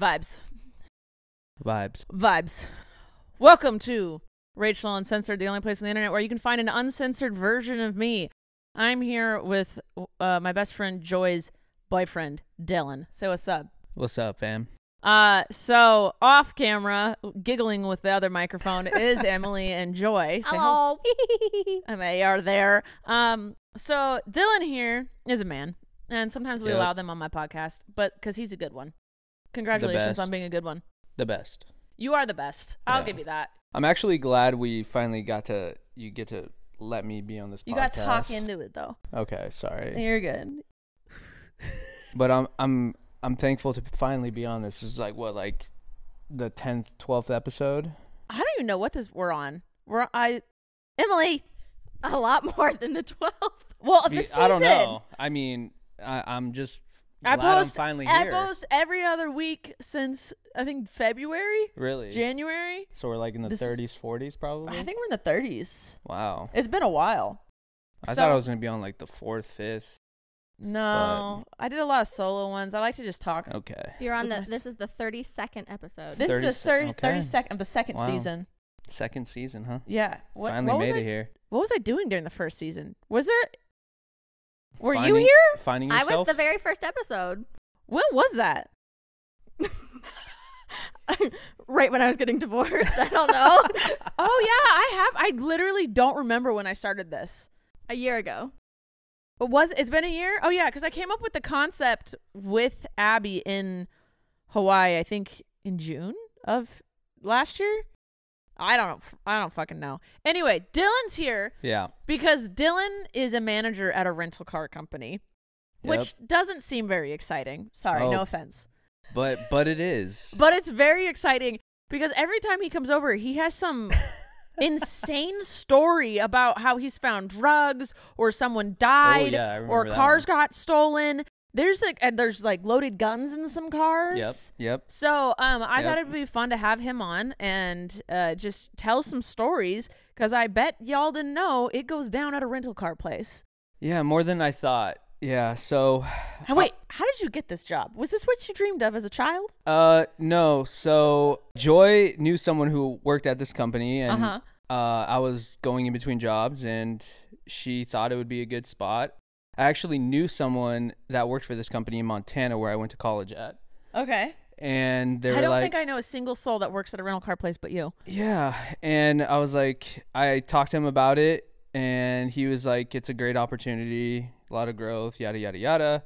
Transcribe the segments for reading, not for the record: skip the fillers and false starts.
Vibes. Vibes. Welcome to Rachel Uncensored, the only place on the internet where you can find an uncensored version of me. I'm here with my best friend Joy's boyfriend, Dylan. Say what's up. What's up, fam? So off camera, giggling with the other microphone is Emily and Joy. Hello. And they are there. So Dylan here is a man, and sometimes we allow them on my podcast, but because he's a good one. Congratulations on being a good one. The best. You are the best. I'll give you that. I'm actually glad we finally you get to let me be on this podcast. You got to talk into it though. Okay, sorry. You're good. But I'm thankful to finally be on this. This is like the 10th, 12th episode. I don't even know what we're on. Emily. A lot more than the 12th. Well, the season. I don't know. I mean, I'm just glad I'm finally here. I post every other week since, I think, February. Really? January. So we're like in the 30s, 40s probably? I think we're in the 30s. Wow. It's been a while. I thought I was going to be on like the 4th, 5th. No. I did a lot of solo ones. I like to just talk. Okay. You're on this is the 32nd episode. This is the 32nd of the second season. Second season, huh? Yeah. Finally made it here. What was I doing during the first season? Were you here? Finding yourself? I was the very first episode. When was that? Right when I was getting divorced. I don't know. Oh yeah, I literally don't remember when I started this. A year ago. It's been a year? Oh yeah, because I came up with the concept with Abby in Hawaii, I think in June of last year. I don't fucking know. Anyway, Dylan's here. Yeah. Because Dylan is a manager at a rental car company, which doesn't seem very exciting. Sorry, no offense. But it is. But it's very exciting because every time he comes over, he has some insane story about how he's found drugs or someone died or cars got stolen. There's loaded guns in some cars. Yep. So I thought it'd be fun to have him on and just tell some stories because I bet y'all didn't know it goes down at a rental car place. Yeah, more than I thought. Yeah, so... Wait, how did you get this job? Was this what you dreamed of as a child? No. So Joy knew someone who worked at this company, and I was going in between jobs, and she thought it would be a good spot. I actually knew someone that worked for this company in Montana where I went to college at. Okay. And I don't think I know a single soul that works at a rental car place but you. Yeah. And I was like, I talked to him about it, and he was like, it's a great opportunity, a lot of growth, yada, yada, yada.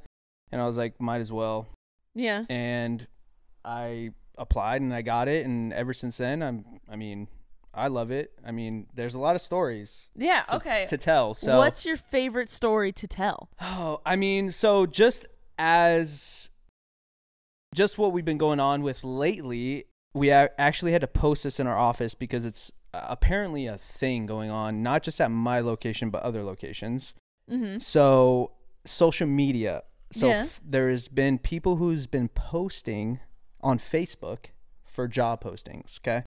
And I was like, might as well. Yeah. And I applied and I got it. And ever since then, I love it. I mean, there's a lot of stories. Yeah, to tell. So what's your favorite story to tell? Oh, I mean, so just what we've been going on with lately, we actually had to post this in our office because it's apparently a thing going on, not just at my location, but other locations. Mm-hmm. So social media. So there's been people who's been posting on Facebook for job postings. Okay.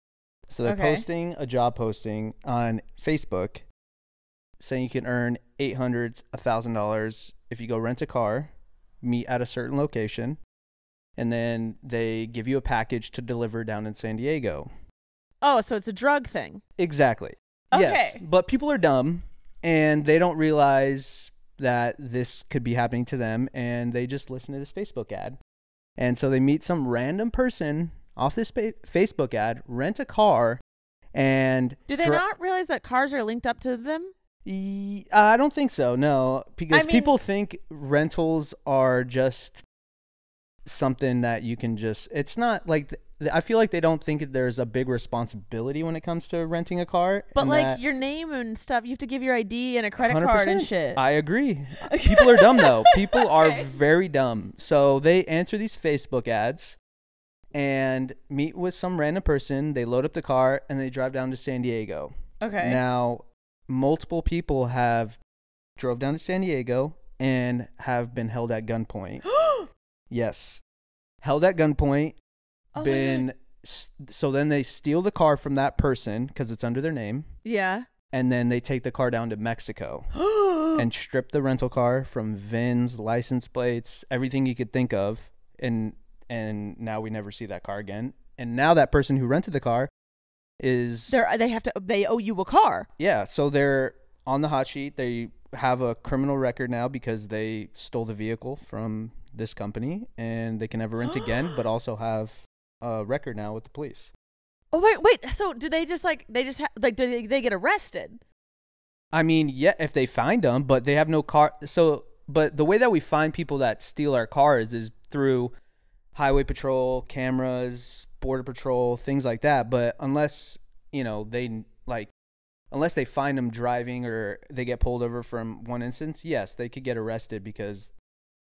So they're posting a job posting on Facebook saying you can earn $800, $1,000 if you go rent a car, meet at a certain location, and then they give you a package to deliver down in San Diego. Oh, so it's a drug thing. Exactly. Okay. Yes, but people are dumb and they don't realize that this could be happening to them, and they just listen to this Facebook ad. And so they meet some random person off this Facebook ad, rent a car, and... Do they not realize that cars are linked up to them? I don't think so, no. Because people think rentals are just something that you can just... It's not like... I feel like they don't think there's a big responsibility when it comes to renting a car. But like your name and stuff, you have to give your ID and a credit card and shit. I agree. People are dumb, though. People are very dumb. So they answer these Facebook ads and meet with some random person. They load up the car and they drive down to San Diego. Okay. Now, multiple people have drove down to San Diego and have been held at gunpoint. Yes. Held at gunpoint. So then they steal the car from that person because it's under their name. Yeah. And then they take the car down to Mexico and strip the rental car from VINs, license plates, everything you could think of, and and now we never see that car again. And now that person who rented the car they owe you a car. Yeah, so they're on the hot sheet. They have a criminal record now because they stole the vehicle from this company, and they can never rent again, but also have a record now with the police. Oh wait. So do they just do they get arrested? I mean, yeah, if they find them, but they have no car. So, but the way that we find people that steal our cars is through highway patrol, cameras, border patrol, things like that. But unless, unless they find them driving or they get pulled over from one instance, yes, they could get arrested because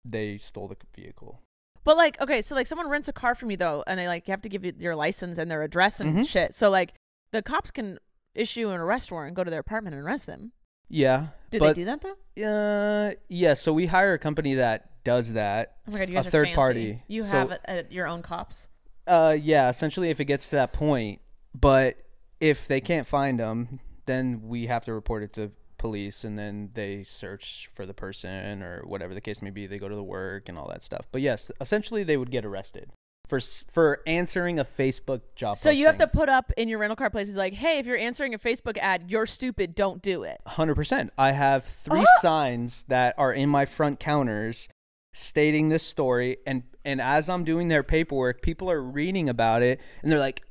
they stole the vehicle. But so someone rents a car from you though, and they you have to give you your license and their address and shit. So the cops can issue an arrest warrant and go to their apartment and arrest them. Yeah. Do they do that though? Yeah. So we hire a company that does that. Oh my God, you guys a third are fancy. Party. You have your own cops. Yeah. Essentially, if it gets to that point, but if they can't find them, then we have to report it to police, and then they search for the person or whatever the case may be. They go to the work and all that stuff. But yes, essentially, they would get arrested for answering a Facebook job posting. So you have to put up in your rental car places hey, if you're answering a Facebook ad, you're stupid, don't do it. 100%. I have 3 signs that are in my front counters stating this story, and as I'm doing their paperwork, people are reading about it, and they're like,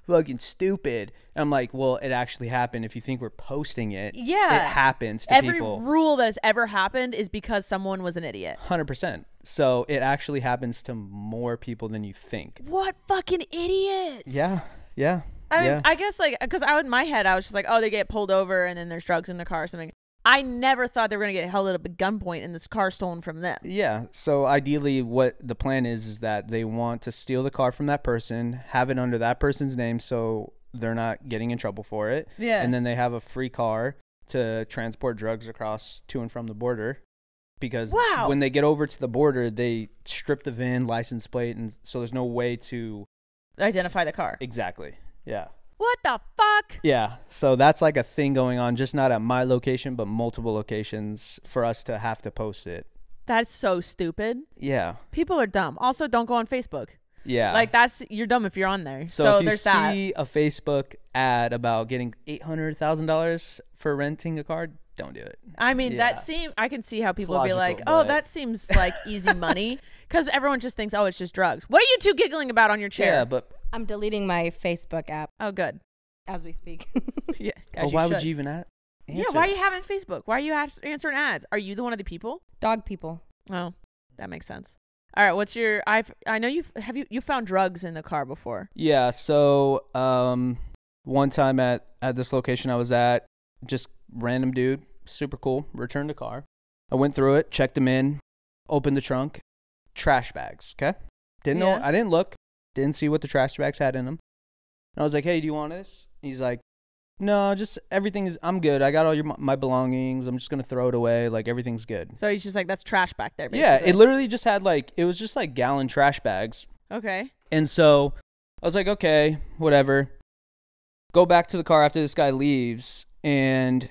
fucking stupid. And I'm like, well, it actually happened. If you think we're posting it, it happens to people. Every rule that has ever happened is because someone was an idiot. 100%. So it actually happens to more people than you think. What fucking idiots? Yeah. I mean, I guess because in my head, I was just they get pulled over and then there's drugs in the car or something. I never thought they were going to get held at a gunpoint and this car stolen from them. Yeah. So ideally what the plan is that they want to steal the car from that person, have it under that person's name so they're not getting in trouble for it. Yeah. And then they have a free car to transport drugs across to and from the border. Because when they get over to the border, they strip the VIN, license plate, and so there's no way to identify the car. Exactly. Yeah. What the fuck? Yeah. So that's a thing going on, just not at my location, but multiple locations for us to have to post it. That's so stupid. Yeah. People are dumb. Also, don't go on Facebook. Yeah. You're dumb if you're on there. So if you see a Facebook ad about getting $800,000 for renting a car, don't do it. I mean, I can see how people would be like, oh, that seems like easy money. Because everyone just thinks, oh, it's just drugs. What are you two giggling about on your chair? Yeah, but I'm deleting my Facebook app. Oh, good. As we speak. Yeah. But why would you even answer? Yeah, why are you having Facebook? Why are you answering ads? Are you the one of the people? Dog people. Oh, that makes sense. All right, what's your? I know you found drugs in the car before. Yeah. So one time at this location I was at, just random dude, super cool, returned the car. I went through it, checked him in, opened the trunk, trash bags. Okay. Didn't know. I didn't look. Didn't see what the trash bags had in them. And I was like, hey, do you want this? And he's like, no, just I'm good. I got all my belongings. I'm just going to throw it away. Everything's good. So he's just like, that's trash back there, basically. Yeah, it literally just had it was just gallon trash bags. Okay. And so I was like, okay, whatever. Go back to the car after this guy leaves. And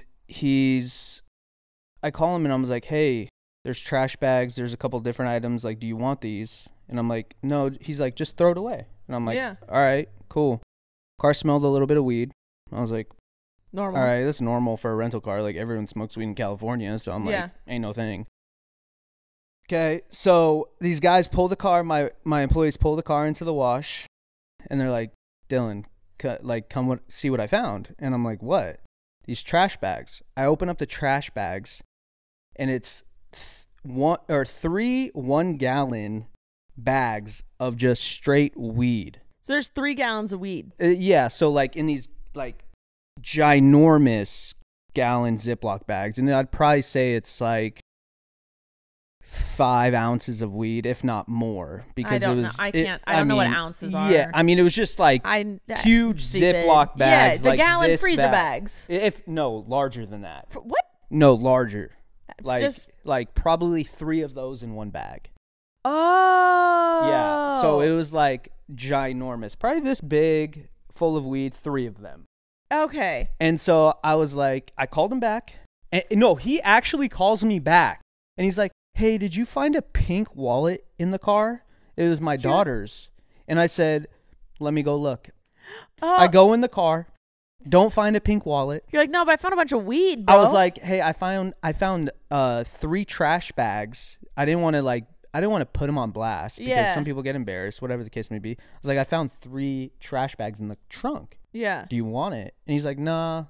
I call him and I was like, hey, there's trash bags. There's a couple different items. Do you want these? And I'm like, no. He's like, just throw it away. And I'm like, all right, cool. Car smelled a little bit of weed. I was like, normal. All right, that's normal for a rental car. Everyone smokes weed in California. So I'm like, ain't no thing. Okay, so these guys pull the car. My employees pull the car into the wash. And they're like, Dylan, come see what I found. And I'm like, what? These trash bags. I open up the trash bags. And it's 3 1-gallon bags of just straight weed. So there's 3 gallons of weed. Yeah. So in these ginormous gallon Ziploc bags, and I'd probably say it's 5 ounces of weed, if not more, because I don't know what ounces are. Yeah. I mean, it was just huge Ziploc bags. Yeah, the gallon freezer bags. bags. Larger than that. What? No, larger. Probably 3 of those in one bag. Oh. Yeah. So it was ginormous. Probably this big, full of weed, 3 of them. Okay. And so I was like, I called him back. And no, he actually calls me back. And he's like, hey, did you find a pink wallet in the car? It was my daughter's. And I said, let me go look. I go in the car, don't find a pink wallet. You're like, no, but I found a bunch of weed, bro. I was like, hey, I found 3 trash bags. I didn't want to put them on blast because some people get embarrassed, whatever the case may be. I was like, I found 3 trash bags in the trunk. Yeah. Do you want it? And he's like, nah,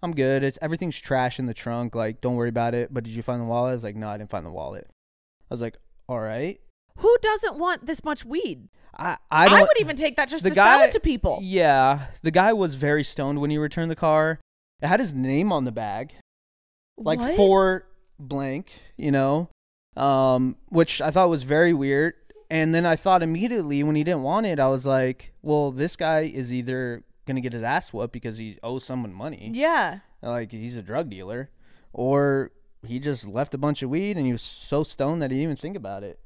I'm good. Everything's trash in the trunk. Like, don't worry about it. But did you find the wallet? I was like, no, I didn't find the wallet. I was like, all right. Who doesn't want this much weed? I would even take that just to sell it to people. Yeah. The guy was very stoned when he returned the car. It had his name on the bag. Like what? for blank, which I thought was very weird. And then I thought immediately when he didn't want it, I was like, well, this guy is either going to get his ass whooped because he owes someone money. Yeah. Like he's a drug dealer. Or he just left a bunch of weed and he was so stoned that he didn't even think about it.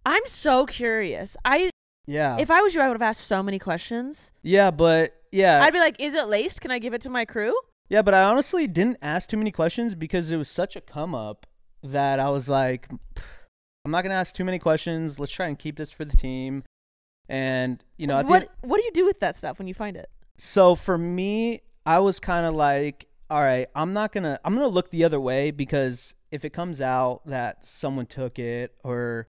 I'm so curious. If I was you, I would have asked so many questions. Yeah, but yeah. I'd be like, is it laced? Can I give it to my crew? Yeah, but I honestly didn't ask too many questions because it was such a come up that I was like, I'm not going to ask too many questions. Let's try and keep this for the team. And, what do you do with that stuff when you find it? So for me, I was kind of like, all right, I'm going to look the other way because if it comes out that someone took it or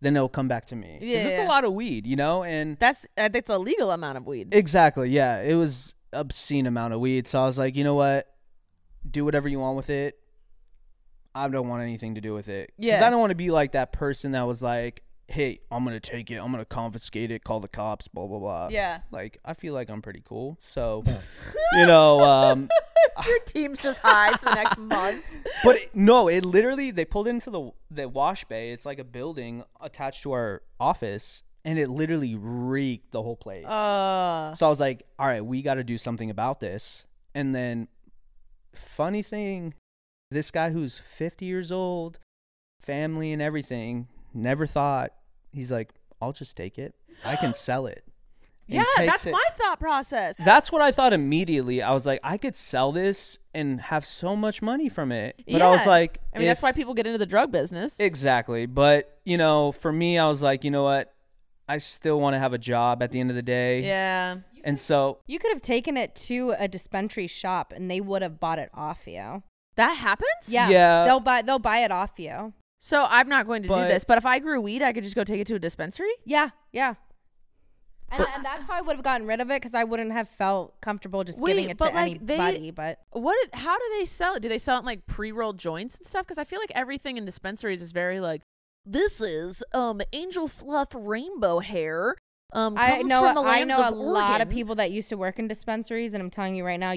then it'll come back to me. Because it's a lot of weed, and that's a legal amount of weed. Exactly. Yeah. It was obscene amount of weed. So I was like, you know what? Do whatever you want with it. I don't want anything to do with it. Yeah. Because I don't want to be like that person that was like, hey, I'm going to take it. I'm going to confiscate it. Call the cops, blah, blah, blah. Yeah. Like, I feel like I'm pretty cool. So, your team's just high for the next month. But it literally, they pulled into the wash bay. It's like a building attached to our office. And it literally reeked the whole place. So I was like, all right, we got to do something about this. And then, funny thing, this guy who's 50 years old, family and everything, never thought, he's like, I'll just take it. I can sell it. Yeah, that's my thought process. That's what I thought immediately. I was like, I could sell this and have so much money from it. But I was like, that's why people get into the drug business. Exactly. But, for me, I was like, you know what? I still want to have a job at the end of the day. Yeah. And so you could have taken it to a dispensary shop and they would have bought it off you. That happens? Yeah. They'll buy it off you. So I'm not going to do this, but if I grew weed, I could just go take it to a dispensary? Yeah. And that's how I would have gotten rid of it because I wouldn't have felt comfortable just giving it to anybody. How do they sell it? Do they sell it in like pre-rolled joints and stuff? Because I feel like everything in dispensaries is very like, this is angel fluff rainbow hair. I know a lot of people that used to work in dispensaries, and I'm telling you right now,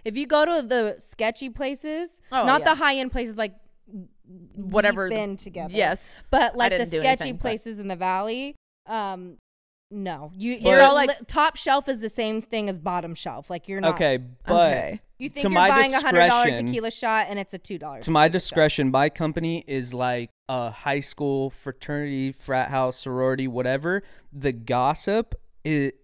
if you go to the sketchy places, the high-end places like whatever been together, yes, but like the sketchy places in the valley, no, you're all like top shelf is the same thing as bottom shelf. Like you're not okay, but you think you're buying $100 tequila shot and it's a $2. To my discretion, my company is like a high school fraternity, frat house, sorority, whatever. The gossip it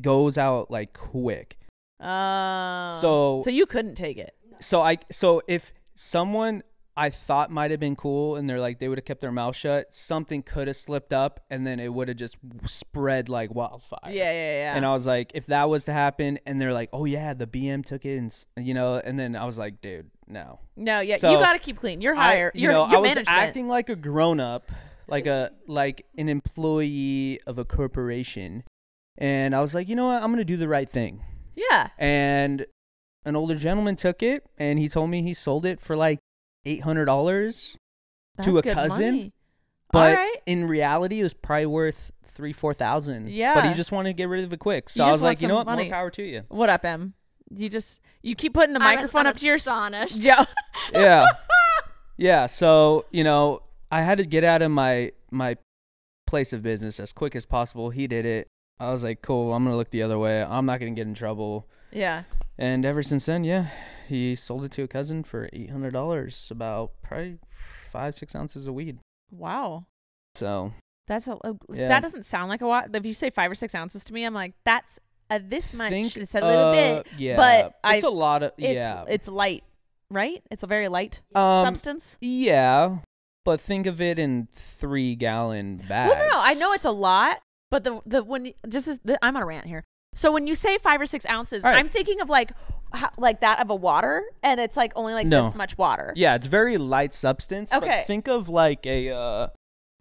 goes out like quick. So you couldn't take it. So if someone I thought might have been cool and they're like, they would have kept their mouth shut, something could have slipped up and then it would have just spread like wildfire. Yeah. And I was like, if that was to happen and they're like, oh yeah, the BM took it and then I was like, dude, no. So, you got to keep clean. You're higher. You're I was management. acting like a grown up, like an employee of a corporation. And I was like, you know what? I'm going to do the right thing. Yeah. And an older gentleman took it and he told me he sold it for like $800 to a cousin. Money. But in reality, it was probably worth $3,000-$4,000. Yeah. But he just wanted to get rid of it quick. So I was like, you know what? More power to you. What up, Em? You keep putting the microphone up to your astonished. Yeah. Yeah. So, I had to get out of my place of business as quick as possible. He did it. I was like, cool, I'm going to look the other way. I'm not going to get in trouble. Yeah. And ever since then, he sold it to a cousin for $800, about probably 5-6 ounces of weed. Wow. So that doesn't sound like a lot. If you say 5 or 6 ounces to me, I'm like, that's this much. It's a little bit. Yeah. But it's a lot of, it's light, right? It's a very light substance. Yeah. But think of it in 3-gallon bags. Well, no, I know it's a lot, but I'm on a rant here. So when you say 5 or 6 ounces, right. I'm thinking of like that of a water, and it's like only like this much water. Yeah, it's very light substance. Okay. But think of like a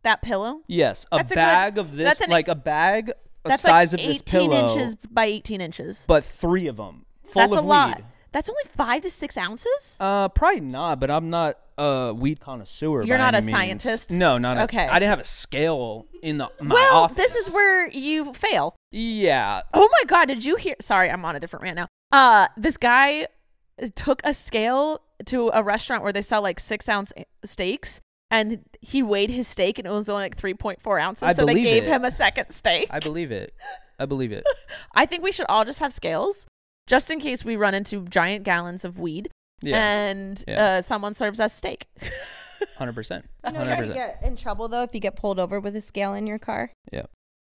that pillow. Yes, a bag of this, like a bag the size of this pillow. That's 18 inches by 18 inches. But 3 of them full of weed. That's a lot. That's only 5 to 6 ounces? Probably not, but I'm not a weed connoisseur. You're not a scientist? No, not okay. I didn't have a scale in my office. This is where you fail. Yeah. Oh my God, did you hear? Sorry, I'm on a different rant now. This guy took a scale to a restaurant where they sell like 6-ounce steaks, and he weighed his steak, and it was only like 3.4 ounces. So they gave him a second steak. I believe it. I think we should all just have scales, just in case we run into giant gallons of weed and someone serves us steak. 100%. You know how you get in trouble, though, if you get pulled over with a scale in your car? Yeah.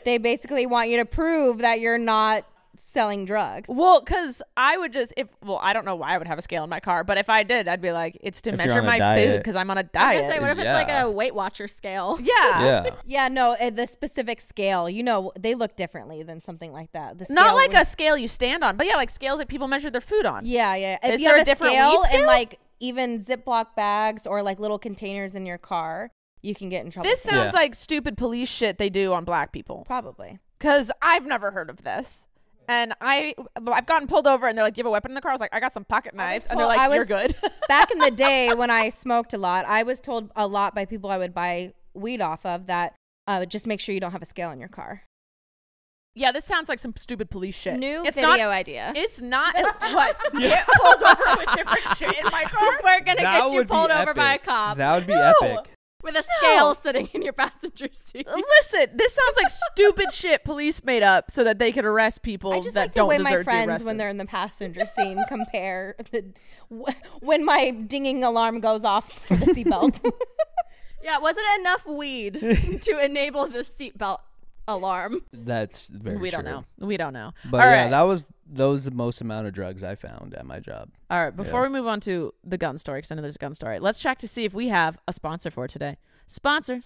They basically want you to prove that you're not selling drugs. Well, because I would I don't know why I would have a scale in my car, but if I did, I'd be like, it's to measure my food because I'm on a diet. I was gonna say, what if it's like a Weight Watcher scale? Yeah, no, the specific scale, they look differently than something like that. The scale not like a scale you stand on, but like scales that people measure their food on. Yeah. If you have a different scale and like even Ziploc bags or like little containers in your car, you can get in trouble. This sounds like stupid police shit they do on black people. Probably. Because I've never heard of this. And I've gotten pulled over, and they're like, "Do you have a weapon in the car?" I was like, "I got some pocket knives," and they're like, "You're good." Back in the day when I smoked a lot, I was told a lot by people I would buy weed off of that just make sure you don't have a scale in your car. Yeah, this sounds like some stupid police shit. New video idea. It's not what get pulled over with different shit in my car. We're gonna get you pulled over by a cop. That would be epic. With a scale sitting in your passenger seat. Listen, this sounds like stupid shit police made up so that they could arrest people that don't deserve to be arrested. I just like to weigh my friends when they're in the passenger seat and compare when my dinging alarm goes off for the seatbelt. Yeah, was it enough weed to enable the seatbelt alarm? That's very We don't know. But All yeah, right. that was the most amount of drugs I found at my job. All right, before we move on to the gun story, because I know there's a gun story, let's check to see if we have a sponsor for today. Sponsor!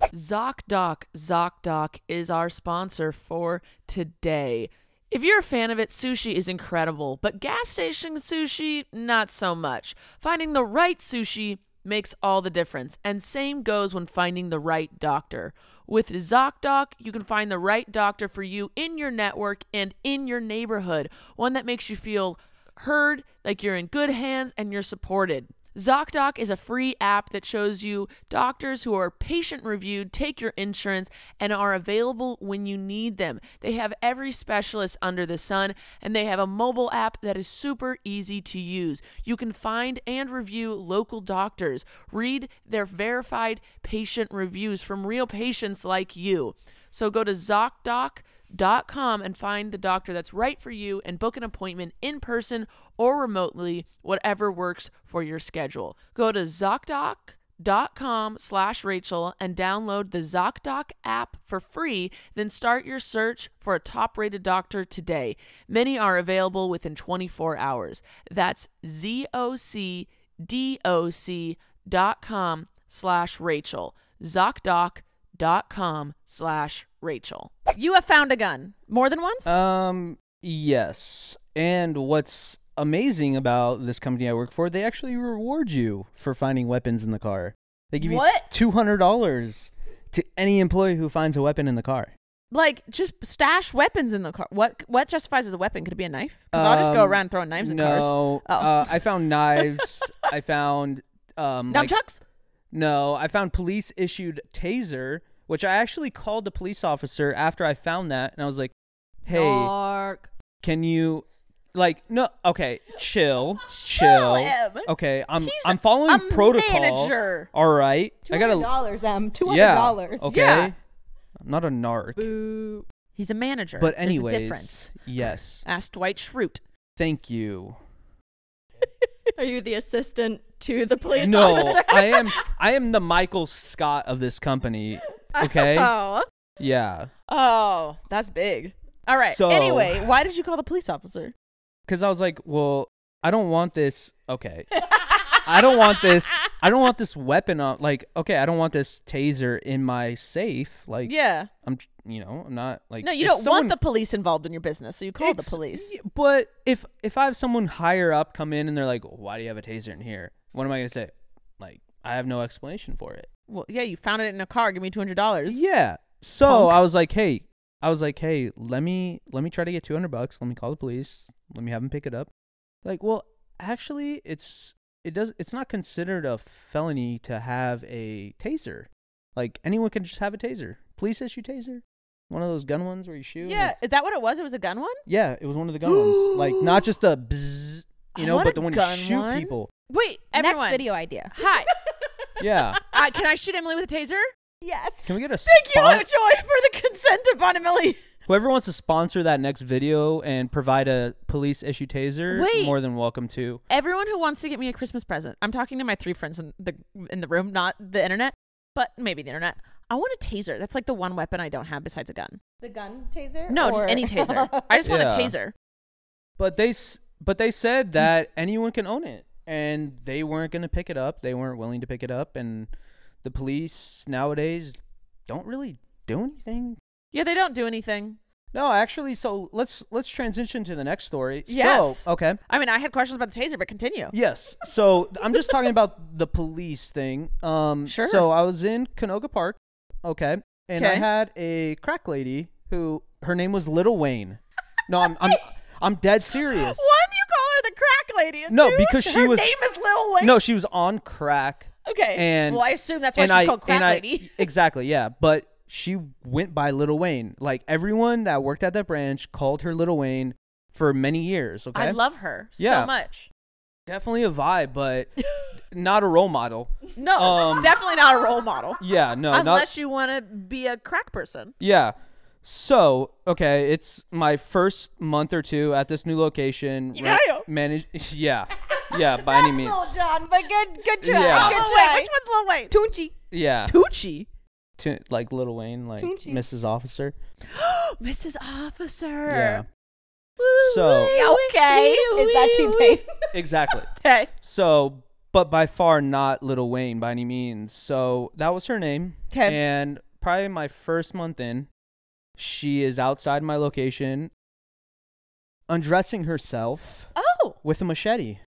ZocDoc. ZocDoc is our sponsor for today. If you're a fan of it, sushi is incredible, but gas station sushi, not so much. Finding the right sushi makes all the difference, and same goes when finding the right doctor. With ZocDoc, you can find the right doctor for you in your network and in your neighborhood, one that makes you feel heard, like you're in good hands and you're supported. ZocDoc is a free app that shows you doctors who are patient reviewed, take your insurance, and are available when you need them. They have every specialist under the sun, and they have a mobile app that is super easy to use. You can find and review local doctors, read their verified patient reviews from real patients like you. So go to ZocDoc.com and find the doctor that's right for you and book an appointment in person or remotely, whatever works for your schedule. Go to ZocDoc.com/Rachel and download the ZocDoc app for free, then start your search for a top-rated doctor today. Many are available within 24 hours. That's ZocDoc.com/Rachel. ZocDoc.com/Rachel. You have found a gun more than once? Yes. And what's amazing about this company I work for, they actually reward you for finding weapons in the car. They give you $200 to any employee who finds a weapon in the car. Like, just stash weapons in the car. What justifies as a weapon? Could it be a knife? Because I'll just go around throwing knives in cars. No. I found knives. I found nunchucks? No, I found police-issued taser, which I actually called the police officer after I found that, and I was like, hey, can you, no, okay, chill. Okay, I'm following protocol. Manager. All right. $200, $200. Yeah, okay. Yeah. I'm not a narc. Boo. He's a manager. But anyways, there's a difference. Yes. Ask Dwight Schrute. Thank you. Are you the assistant to the police officer? No, I am the Michael Scott of this company. Okay. Oh. Yeah. Oh, that's big. All right. So, anyway, why did you call the police officer? Because I was like, well, I don't want this. Okay. I don't want this weapon on. Like, okay, I don't want this taser in my safe. Like, yeah, I'm not like. No, you don't want the police involved in your business, so you call the police. But if I have someone higher up come in and they're like, why do you have a taser in here? What am I gonna say? Like, I have no explanation for it. Well, yeah, you found it in a car. Give me $200. Yeah. So I was like, hey, let me try to get $200. Let me call the police. Let me have them pick it up. Like, well, actually, it's not considered a felony to have a taser. Like, anyone can just have a taser. Police issue taser. One of those gun ones where you shoot. Yeah, like, is that what it was? It was a gun one? Yeah, it was one of the gun ones. Like, not just the bzzz, but the one you shoot people. Wait, everyone. Next video idea. Hi. Yeah. Can I shoot Emily with a taser? Yes. Can we get a Thank you, Joy, for the consent of Aunt Emily. Whoever wants to sponsor that next video and provide a police issue taser, more than welcome to. Everyone who wants to get me a Christmas present. I'm talking to my 3 friends in the room, not the internet, but maybe the internet. I want a taser. That's like the one weapon I don't have besides a gun. The gun taser? No, just any taser. I just want a taser. But they said that anyone can own it, and they weren't going to pick it up. They weren't willing to pick it up, and the police nowadays don't really do anything. Yeah, they don't do anything. No, actually, so let's transition to the next story. Yes. So, okay. I mean, I had questions about the taser, but continue. Yes. So I'm just talking about the police thing. Sure. So I was in Canoga Park, okay, and I had a crack lady who her name was Little Wayne. No, I'm dead serious. Why do you call her the crack lady? No, because her name is Lil Wayne. No, she was on crack. Okay. And well, I assume that's why she's called crack lady. Exactly. Yeah, but she went by Little Wayne. Like, everyone that worked at that branch called her Little Wayne for many years. Okay. I love her so much. Definitely a vibe, but not a role model. No, definitely not a role model. Yeah, no. Unless you want to be a crack person. Yeah. So, okay, it's my first month or two at this new location. Yeah. Yeah, by any means. Lil Jon, but good try. Yeah. Good try. Which one's Lil Wayne? Tunchi. Yeah. Tucci. Like Little Wayne, like Tunchi. Mrs. Officer. Mrs. Officer. Yeah. So. Okay. Is that T-Pain? Exactly. Okay. So, but by far not Little Wayne by any means. So that was her name. Okay. And probably my first month in, she is outside my location, undressing herself. With a machete.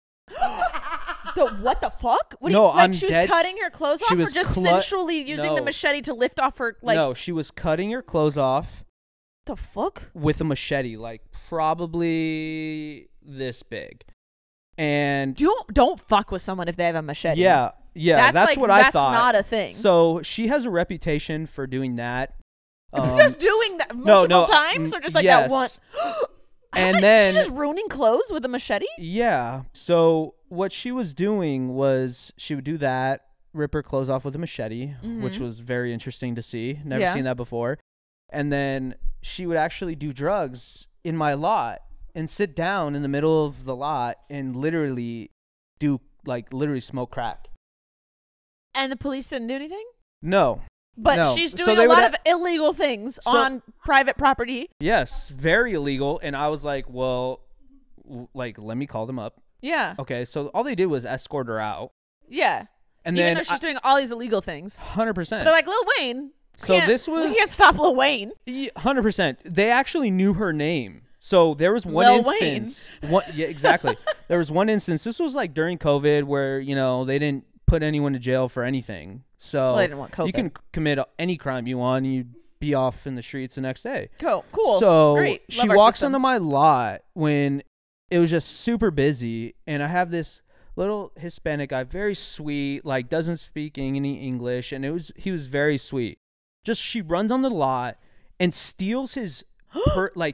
What the fuck? What no, I'm she was cutting her clothes off, or just sensually using the machete to lift off her? Like, no, she was cutting her clothes off. The fuck? With a machete, like probably this big. And don't fuck with someone if they have a machete. Yeah, that's what I thought. That's not a thing. So she has a reputation for doing that. Just doing that multiple times, or just like that one. And then she's just ruining clothes with a machete? Yeah. So what she was doing was she would do that, rip her clothes off with a machete, which was very interesting to see. Never seen that before. And then she would actually do drugs in my lot and sit down in the middle of the lot and literally smoke crack. And the police didn't do anything? No. But she's doing a lot of illegal things on private property. Yes, very illegal. And I was like, well, let me call them up. Yeah. Okay, so all they did was escort her out. Yeah. And even then though she's doing all these illegal things. 100%. But they're like, Lil Wayne. So this was... We can't stop Lil Wayne. 100%. They actually knew her name. So there was one instance. Yeah, exactly. There was one instance. This was like during COVID where, they didn't put anyone to jail for anything. So they didn't want COVID. You can commit any crime you want and you'd be off in the streets the next day. Cool. So great. She walks onto my lot when it was just super busy, and I have this little Hispanic guy, very sweet, like doesn't speak any English, and he was very sweet. Just she runs on the lot and steals his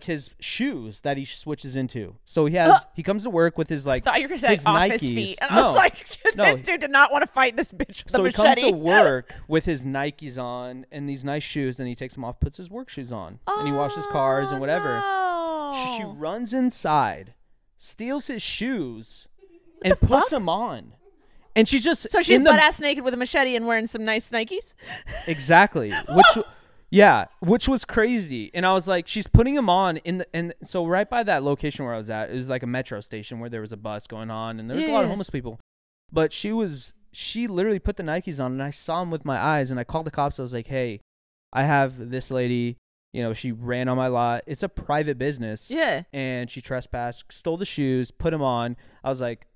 his shoes that he switches into. So he comes to work with his like. I thought you were saying his off Nikes. his feet. And I was like, this dude did not want to fight this bitch with so a he machete. comes to work with his Nikes on and these nice shoes, and he takes them off, puts his work shoes on, and he washes cars and whatever. No. She runs inside, steals his shoes, and puts them on. And she's just she's butt-ass naked with a machete and wearing some nice Nikes? Exactly. Which was crazy. And I was like, she's putting them on and so right by that location where I was at, it was like a metro station where there was a bus going on and there was a lot of homeless people. But she literally put the Nikes on, and I saw them with my eyes, and I called the cops. I was like, hey, I have this lady, she ran on my lot. It's a private business. Yeah. And she trespassed, stole the shoes, put them on. I was like,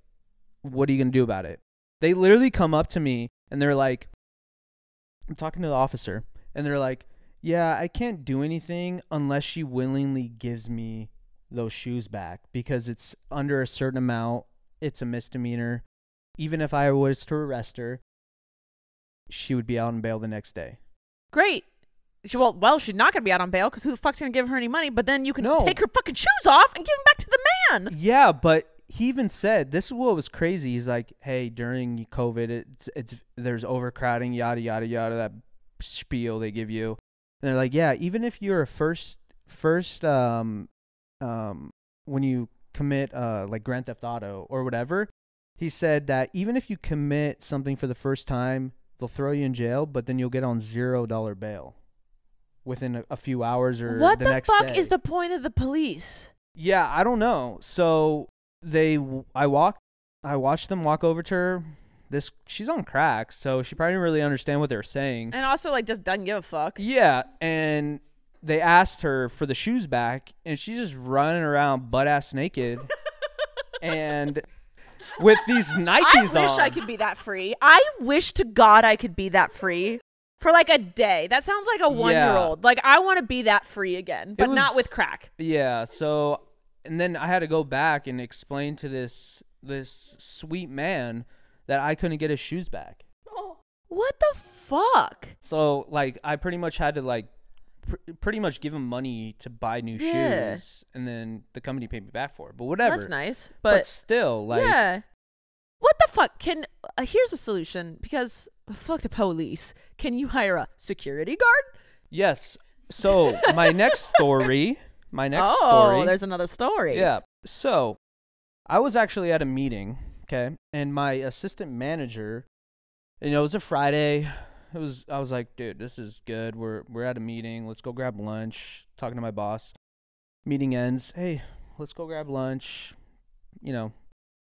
what are you going to do about it? They literally come up to me, and they're like, I'm talking to the officer, and they're like, yeah, I can't do anything unless she willingly gives me those shoes back because it's under a certain amount. It's a misdemeanor. Even if I was to arrest her, she would be out on bail the next day. Great. She's not going to be out on bail because who the fuck's going to give her any money? But then you can take her fucking shoes off and give them back to the man. Yeah, but he even said, this is what was crazy. He's like, hey, during COVID, there's overcrowding, yada, yada, yada, that spiel they give you. And they're like, yeah, even if you're a first when you commit like Grand Theft Auto or whatever, he said that even if you commit something for the first time, they'll throw you in jail, but then you'll get on $0 bail within a few hours or the next day. What the fuck is the point of the police? Yeah, I don't know. So I watched them walk over to her. She's on crack, so she probably didn't really understand what they were saying. And also, like, just doesn't give a fuck. Yeah, and they asked her for the shoes back, and she's just running around butt-ass naked. And with these Nikes on. I wish I could be that free. I wish to God I could be that free for like a day. That sounds like a 1-year-old. Like, I want to be that free again, but not with crack. Yeah, so, and then I had to go back and explain to this sweet man that I couldn't get his shoes back. Oh, what the fuck? So, like, I pretty much had to, like, pretty much give him money to buy new shoes, and then the company paid me back for it. But whatever. That's nice. But still, like... Yeah. What the fuck? Here's a solution, because fuck the police. Can you hire a security guard? Yes. So, my next story... Oh, there's another story. Yeah. So, I was actually at a meeting, okay? And my assistant manager, it was a Friday... I was like, dude, this is good. We're at a meeting. Let's go grab lunch. Talking to my boss. Meeting ends. Hey, let's go grab lunch.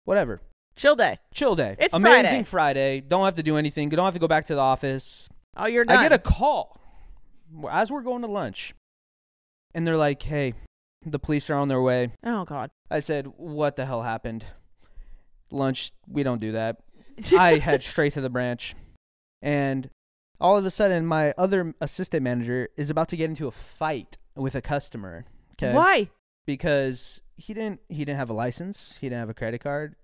Whatever. Chill day. It's Friday. Amazing Friday. Don't have to do anything. Don't have to go back to the office. Oh, you're done. I get a call as we're going to lunch. And they're like, hey, the police are on their way. Oh, God. I said, what the hell happened? Lunch, we don't do that. I head straight to the branch. And all of a sudden, my other assistant manager is about to get into a fight with a customer. Okay. Why? Because he didn't have a license. He didn't have a credit card.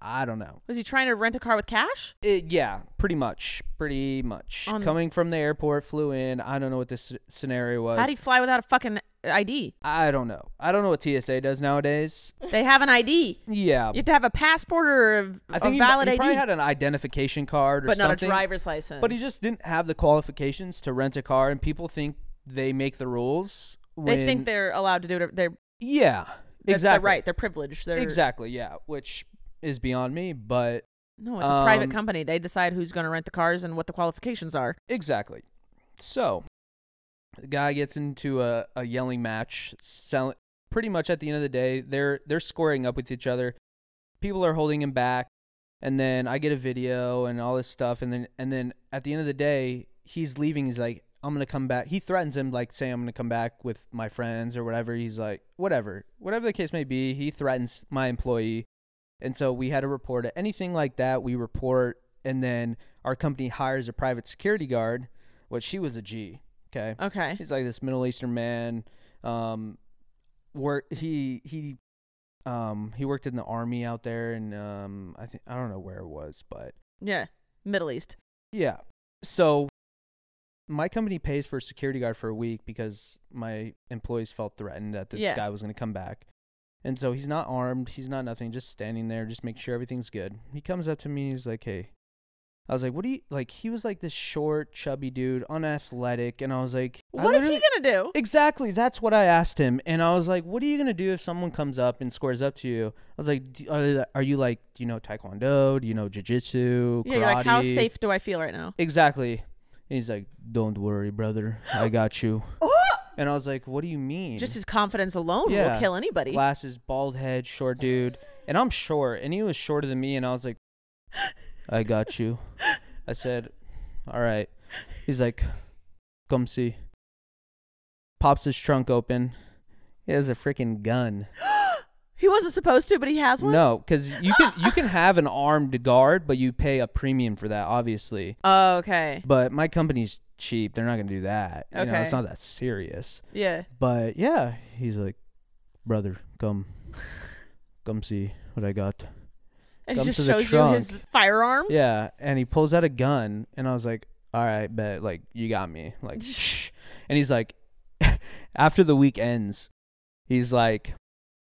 I don't know. Was he trying to rent a car with cash? Yeah, pretty much. Coming from the airport, flew in. I don't know what this scenario was. How'd he fly without a fucking ID? I don't know. I don't know what TSA does nowadays. They have an ID. Yeah. You have to have a passport or a valid ID. He probably had an identification card or something. But not a driver's license. But he just didn't have the qualifications to rent a car, and people think they make the rules. They think they're allowed to do it. Yeah, exactly. They're right. They're privileged. Exactly, yeah, which is beyond me, but... No, it's a private company. They decide who's going to rent the cars and what the qualifications are. Exactly. So, the guy gets into a yelling match. Pretty much at the end of the day, they're squaring up with each other. People are holding him back, and then I get a video and all this stuff, and then at the end of the day, he's leaving. He's like, I'm going to come back. He threatens him, like, say, I'm going to come back with my friends or whatever. He's like, whatever the case may be, he threatens my employee. And so we had to report it. Anything like that, we report, and then our company hires a private security guard, which he was a G, okay? Okay. He's like this Middle Eastern man. He worked in the army out there, and I don't know where it was, but... Yeah, Middle East. Yeah. So my company pays for a security guard for a week because my employees felt threatened that this guy was going to come back. And so he's not armed. He's not nothing. Just standing there, just making sure everything's good. He comes up to me. And he's like, hey. I was like, what do you... Like, he was like this short, chubby dude, unathletic. And I was like... What is he going to do? Exactly. That's what I asked him. And I was like, what are you going to do if someone comes up and squares up to you? I was like, are you like, do you know Taekwondo? Do you know Jiu-Jitsu? Yeah, you're like, how safe do I feel right now? Exactly. And he's like, don't worry, brother. I got you. And I was like, what do you mean? Just his confidence alone will kill anybody. Glasses, bald head, short dude. And I'm short. And he was shorter than me. And I was like, I got you. I said, all right. He's like, come see. Pops his trunk open. He has a freaking gun. He wasn't supposed to, but he has one? No, because you can have an armed guard, but you pay a premium for that, obviously. Oh, okay. But my company's cheap. They're not going to do that. Okay. You know, it's not that serious. Yeah. But, yeah, he's like, brother, come see what I got. And he just shows you his firearms? Yeah, and he pulls out a gun, and I was like, all right, bet, like, you got me. Like, shh. And he's like, after the week ends, he's like,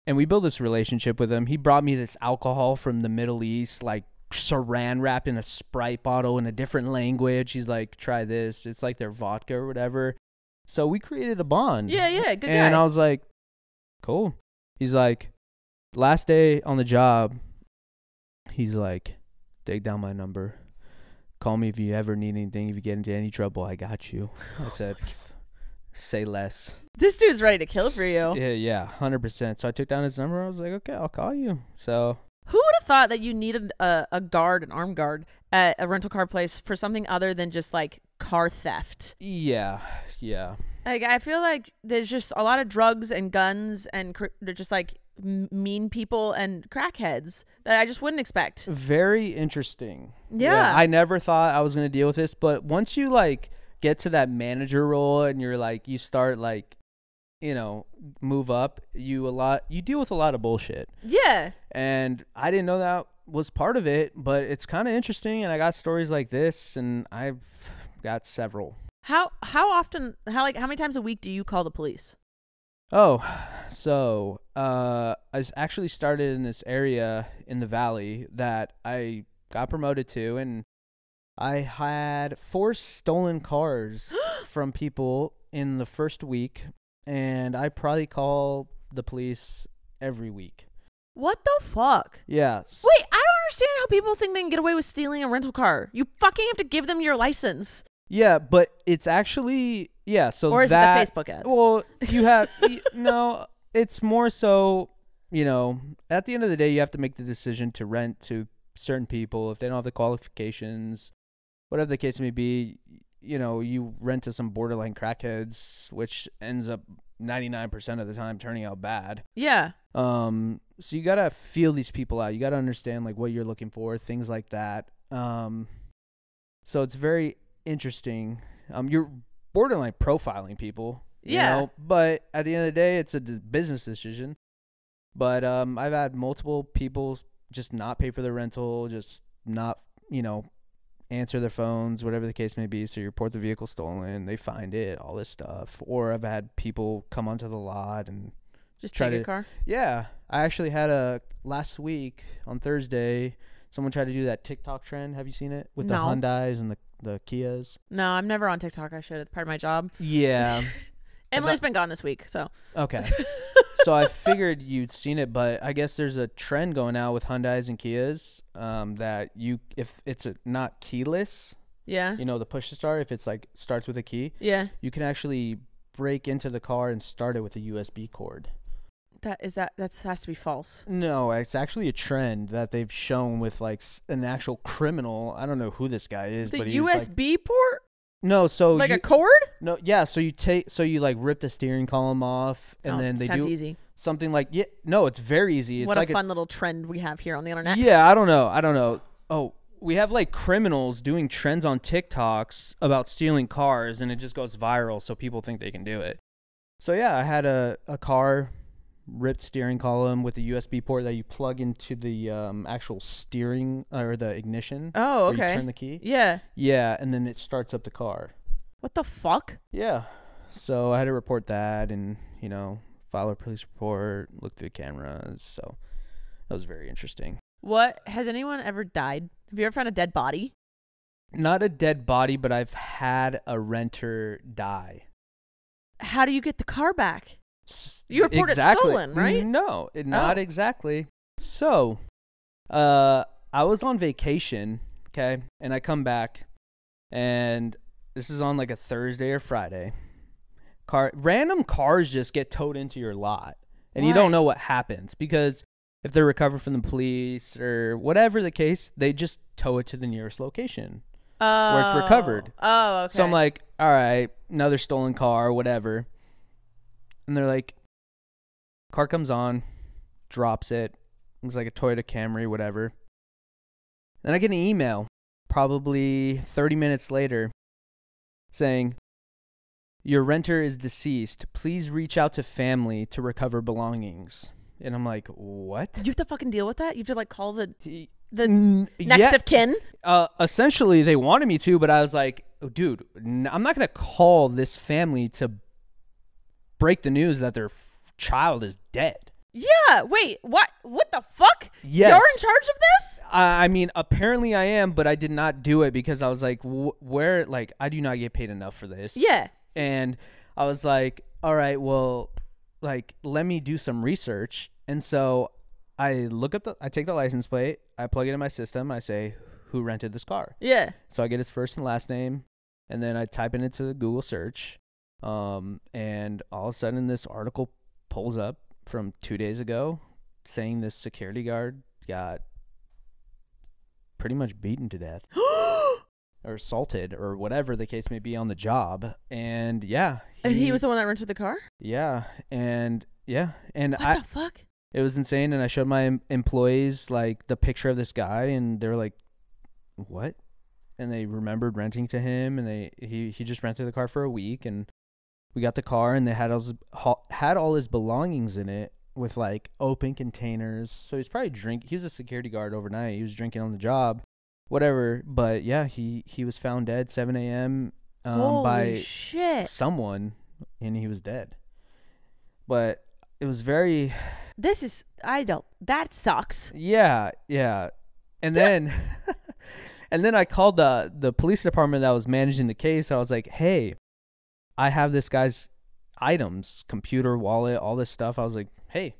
and we built this relationship with him. He brought me this alcohol from the Middle East, like saran wrapped in a Sprite bottle in a different language. He's like, try this. It's like their vodka or whatever. So we created a bond. Yeah, good guy. And I was like, cool. He's like, last day on the job, he's like, take down my number. Call me if you ever need anything. If you get into any trouble, I got you. I said, say less. This dude's ready to kill for you. Yeah, 100%. So I took down his number. I was like, okay, I'll call you. So who would have thought that you needed a guard, an armed guard, at a rental car place for something other than just like car theft? Yeah. Like I feel like there's just a lot of drugs and guns and they're just like mean people and crackheads that I just wouldn't expect. Very interesting. Yeah. I never thought I was going to deal with this, but once you like get to that manager role and you're like, you start like, you know, move up, you deal with a lot of bullshit. Yeah. And I didn't know that was part of it, but it's kind of interesting. And I got stories like this, and I've got several. How many times a week do you call the police? Oh, so I actually started in this area in the valley that I got promoted to, and I had 4 stolen cars from people in the first week, and I probably call the police every week. What the fuck? Yeah. Wait, I don't understand how people think they can get away with stealing a rental car. You fucking have to give them your license. Yeah, but it's actually, yeah, so or is that, it the Facebook ads? Well, you have, no, it's more so, you know, at the end of the day, you have to make the decision to rent to certain people if they don't have the qualifications, whatever the case may be. You know, you rent to some borderline crackheads, which ends up 99% of the time turning out bad. Yeah. So you got to feel these people out. You got to understand like what you're looking for, things like that. So it's very interesting. You're borderline profiling people. You know? But at the end of the day, it's a business decision. But I've had multiple people just not pay for their rental, just not, you know, answer their phones, whatever the case may be. So you report the vehicle stolen, they find it, all this stuff. Or I've had people come onto the lot and just take your car. Yeah, I actually had last week on Thursday, someone tried to do that TikTok trend. Have you seen it with the Hyundais and the Kias? No, I'm never on TikTok. I should. It's part of my job. Yeah. Emily's been gone this week, so. Okay. So I figured you'd seen it, but I guess there's a trend going out with Hyundais and Kias that if it's not keyless, you know, the push to start, if it's like starts with a key, you can actually break into the car and start it with a USB cord. That has to be false. No, it's actually a trend that they've shown with like an actual criminal. I don't know who this guy is, but he USB port? No, so like a cord? No, yeah. So you like rip the steering column off, and then they do easy. Something like no, it's very easy. It's what like a fun little trend we have here on the internet. Yeah, I don't know. Oh, we have like criminals doing trends on TikToks about stealing cars, and it just goes viral, so people think they can do it. So yeah, I had a car ripped steering column with a USB port that you plug into the actual steering or the ignition. Oh, okay. Where you turn the key. Yeah, and then it starts up the car. What the fuck? Yeah. So I had to report that, and you know, file a police report, look through the cameras. So that was very interesting. What has anyone ever died? Have you ever found a dead body? Not a dead body, but I've had a renter die. How do you get the car back? You report it stolen, right? No, not exactly. So, I was on vacation, okay, and I come back, and this is on like a Thursday or Friday. Random cars just get towed into your lot, and you don't know what happens because if they're recovered from the police or whatever the case, they just tow it to the nearest location where it's recovered. Oh, okay. So I'm like, all right, another stolen car, whatever. And they're like, car comes on, drops it. It was like a Toyota Camry, whatever. Then I get an email probably 30 minutes later saying, your renter is deceased. Please reach out to family to recover belongings. And I'm like, what? You have to fucking deal with that? You have to like call the next of kin? Essentially, they wanted me to, but I was like, oh, dude, I'm not going to call this family to break the news that their child is dead. Yeah, wait, what the fuck? Yes. You're in charge of this? I mean, apparently I am, but I did not do it because I was like, where, like, I do not get paid enough for this. Yeah. And I was like, all right, well, like, let me do some research. And so I take the license plate, I plug it in my system, I say, who rented this car? Yeah. So I get his first and last name, and then I type it into the Google search. And all of a sudden this article pulls up from 2 days ago saying this security guard got pretty much beaten to death or assaulted or whatever the case may be on the job. And yeah. And he was the one that rented the car? Yeah. And yeah. And what the fuck? It was insane. And I showed my employees like the picture of this guy and they were like, what? And they remembered renting to him and he just rented the car for a week and we got the car and they had all his belongings in it with like open containers. So he's probably he was a security guard overnight. He was drinking on the job, whatever. But yeah, he was found dead 7 a.m. By shit. someone and he was dead. But it was very. That sucks. Yeah. Yeah. And then, and then I called the police department that was managing the case. I was like, hey, I have this guy's items, computer, wallet, all this stuff. I was like, hey,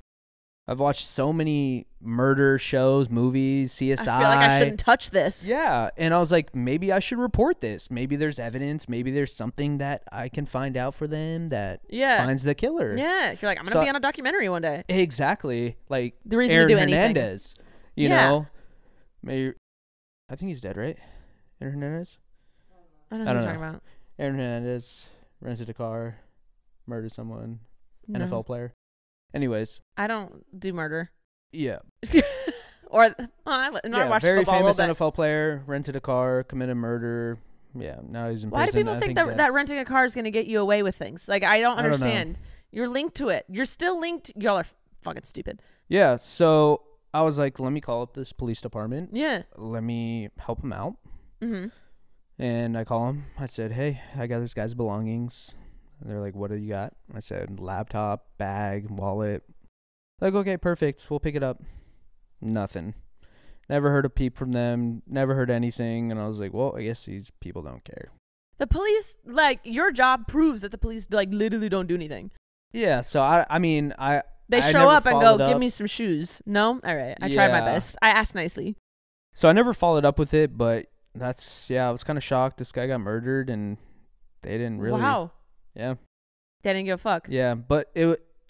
I've watched so many murder shows, movies, CSI. I feel like I shouldn't touch this. Yeah. And I was like, maybe I should report this. Maybe there's evidence. Maybe there's something that I can find out for them that finds the killer. Yeah. You're like, I'm going to be on a documentary one day. Exactly. Like the reason Aaron to do anything. Hernandez, you know? Maybe, I think he's dead, right? Aaron Hernandez? I don't know what you're talking about. Aaron Hernandez rented a car, murdered someone, NFL player. Anyways. I don't do murder. Yeah. I watched very football famous NFL player, rented a car, committed murder. Yeah, now he's in prison. Why do people think that renting a car is going to get you away with things? Like, I don't understand. You're linked to it. You're still linked. Y'all are fucking stupid. Yeah, so I was like, let me call up this police department. Yeah. Let me help him out. Mm-hmm. And I call him. I said, hey, I got this guy's belongings. And they're like, what do you got? I said, laptop, bag, wallet. Like, okay, perfect. We'll pick it up. Nothing. Never heard a peep from them. Never heard anything. And I was like, well, I guess these people don't care. The police, like, your job proves that the police, like, literally don't do anything. Yeah, so I mean, They show up and go, give me some shoes. No? All right. I tried my best. I asked nicely. So I never followed up with it, but I was kind of shocked. This guy got murdered and they didn't really. Wow. Yeah. They didn't give a fuck. Yeah, but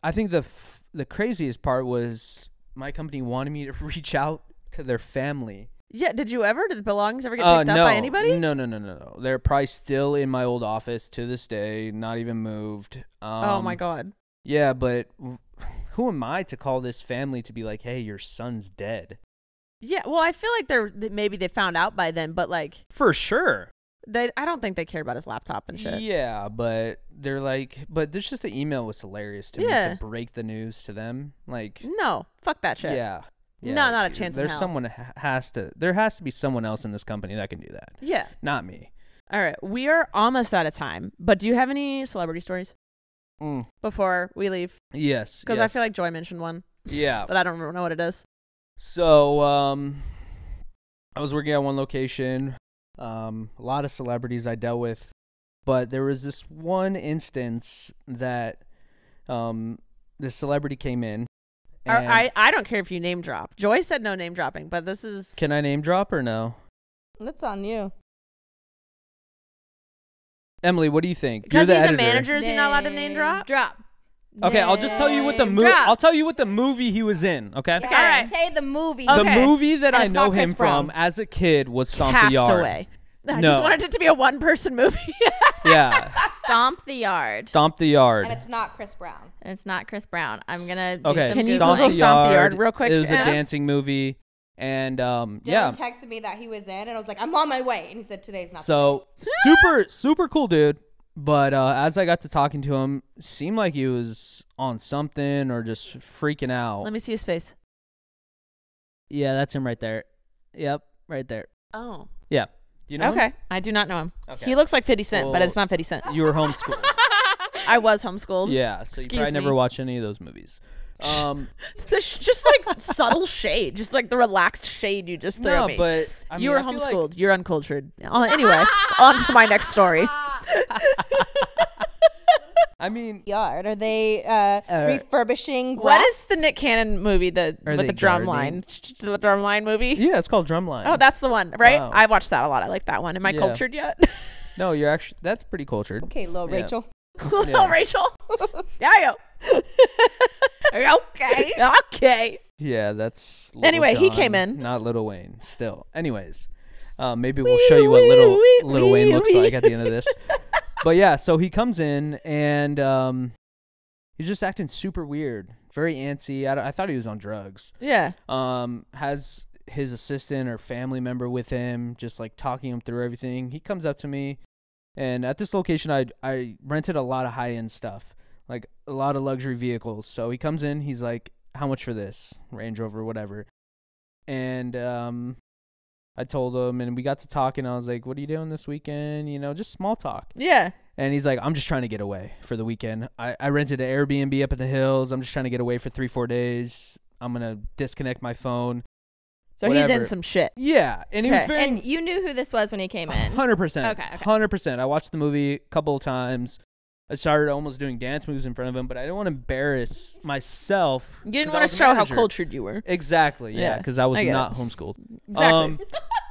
I think the craziest part was my company wanted me to reach out to their family. Yeah, did the belongings ever get picked up by anybody? No. They're probably still in my old office to this day, not even moved. Oh my God. Yeah, but who am I to call this family to be like, hey, your son's dead? Yeah, well, I feel like maybe they found out by then, but like for sure. I don't think they care about his laptop and shit. Yeah, but they're like, but there's just the email was hilarious to me to break the news to them. Like, no, fuck that shit. Yeah. No, not a chance in hell. There has to be someone else in this company that can do that. Yeah. Not me. All right. We are almost out of time, but do you have any celebrity stories before we leave? Yes. Because I feel like Joy mentioned one. Yeah. But I don't know what it is. So, I was working at one location. A lot of celebrities I dealt with, but there was this one instance that this celebrity came in. I don't care if you name drop. Joy said no name dropping, but this is... Can I name drop or no? That's on you. Emily, what do you think? Because he's a manager, is he not allowed to name drop? Drop. Okay, I'll just tell you what the movie. I'll tell you what the movie he was in. Okay. Yeah, all right. Say the movie. The movie that I know him from as a kid was Stomp the Yard. Castaway. I just wanted it to be a one-person movie. Yeah. Stomp the Yard. Stomp the Yard. And it's not Chris Brown. And it's not Chris Brown. I'm gonna do okay. some Can you Google Stomp the Yard real quick? It was a dancing movie, and Dylan yeah. texted me that he was in, and I was like, I'm on my way, and he said today's not. So super cool dude. But as I got to talking to him, seemed like he was on something or just freaking out. Let me see his face. Yeah, that's him right there. Yep, right there. Oh. Yeah. Do you know him? I do not know him. Okay. He looks like 50 Cent, but Well, it's not 50 Cent. You were homeschooled. I was homeschooled. Yeah, so you probably never watched any of those movies. Just like subtle shade, just like the relaxed shade you just threw at me. But I mean, you were homeschooled. You're uncultured. Anyway, on to my next story. I mean, Yard. Are they refurbishing grass? What is the Nick Cannon movie with the drum gardening? line? The drum line movie? yeah, it's called Drumline. Oh, that's the one, right? Wow. I watched that a lot. I like that one. Am I cultured yet? No, you're actually that's pretty cultured. Okay, little Yeah. Rachel. Little Rachel. Yeah, okay. Okay. Yeah, that's Lil Anyway, he Jon, came in. not Lil Wayne. Still, anyways, maybe we'll show you what Lil Wayne looks like at the end of this. But yeah, so he comes in and he's just acting super weird, very antsy. I thought he was on drugs. Yeah. Has his assistant or family member with him, just like talking him through everything. He comes up to me, and at this location, I rented a lot of high end stuff, like a lot of luxury vehicles. So he comes in, he's like, "How much for this Range Rover, whatever?" And I told him, and we got to talking. I was like, "What are you doing this weekend?" You know, just small talk. Yeah. And he's like, "I'm just trying to get away for the weekend. I rented an Airbnb up at the hills. I'm just trying to get away for 3-4 days. I'm gonna disconnect my phone." So whatever. he's in some shit. Yeah, and he was very And you knew who this was when he came in. 100%. Okay. 100%. I watched the movie a couple of times. I started almost doing dance moves in front of him, but I didn't want to embarrass myself. You didn't want to show how cultured you were. Exactly. Yeah, because I was not homeschooled. Exactly.